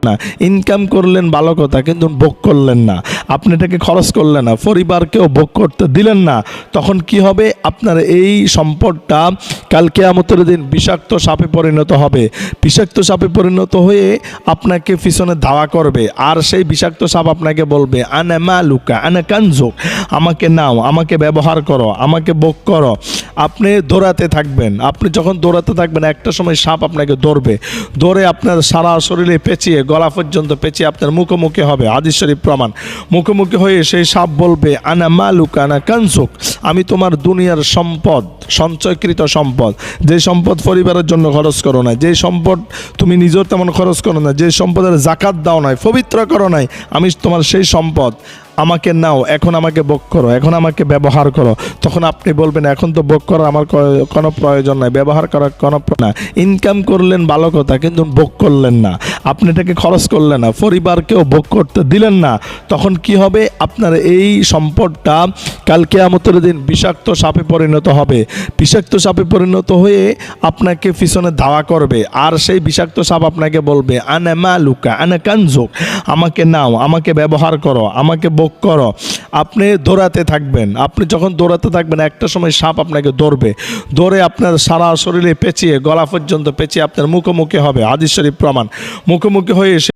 না। ইনকাম করলেন ভালো কথা, কিন্তু ভোগ করলেন না, আপনি এটাকে খরচ করলেন না, পরিবারকেও ভোগ করতে দিলেন না। তখন কি হবে? আপনার এই সম্পদটা কাল কিয়ামতের দিন বিষাক্ত সাপে পরিণত হবে। বিষাক্ত সাপে পরিণত হয়ে আপনাকে পিছনে ধাওয়া করবে, আর সেই বিষাক্ত সাপ আপনাকে বলবে আনা মালুকা আনা কানজুক, আমাকে নাও, আমাকে ব্যবহার করো, আমাকে ভোগ করো। আপনি দৌড়াতে থাকবেন। আপনি যখন দৌড়াতে থাকবেন, একটা সময় সাপ আপনাকে ধরবে, ধরে আপনার সারা শরীরে পেঁচিয়ে, গলা পর্যন্ত পেঁচিয়ে আপনার মুখোমুখি হবে। হাদিস শরীফ প্রমাণ। মুখোমুখি হয়ে সেই সাপ বলবে আনা মালুকা আনা কানজুক, আমি তোমার দুনিয়ার সম্পদ, সঞ্চয়কৃত সম্পদ, যে সম্পদ পরিবারের জন্য খরচ করো না, যে সম্পদ তুমি নিজের তেমন খরচ করো না, যে সম্পদের জাকাত দাও নাই, পবিত্র করো নাই, আমি তোমার সেই সম্পদ, আমাকে নাও, এখন আমাকে ভোগ করো, এখন আমাকে ব্যবহার করো। তখন আপনি বলবেন এখন তো ভোগ করার আমার কোনো প্রয়োজন নাই, ব্যবহার করার কোনো না। ইনকাম করলেন ভালো কথা, কিন্তু ভোগ করলেন না, আপনি এটাকে খরচ করলেন না, পরিবারকেও ভোগ করতে দিলেন না। তখন কি হবে? আপনার এই সম্পদটা কাল কিয়ামতের দিন বিষাক্ত সাপে পরিণত হবে। বিষাক্ত সাপে পরিণত হয়ে আপনাকে পিছনে ধাওয়া করবে, আর সেই বিষাক্ত সাপ আপনাকে বলবে আনা মালুকা আনা কানজুক, আমাকে নাও, আমাকে ব্যবহার করো, আমাকে ভোগ করো। আপনি দৌড়াতে থাকবেন। আপনি যখন দৌড়াতে থাকবেন, একটা সময় সাপ আপনাকে ধরবে, ধরে আপনার সারা শরীরে পেঁচিয়ে, গলা পর্যন্ত পেঁচিয়ে আপনার মুখোমুখি হবে। হাদিস শরীফ প্রমাণ। মুখোমুখি হয়ে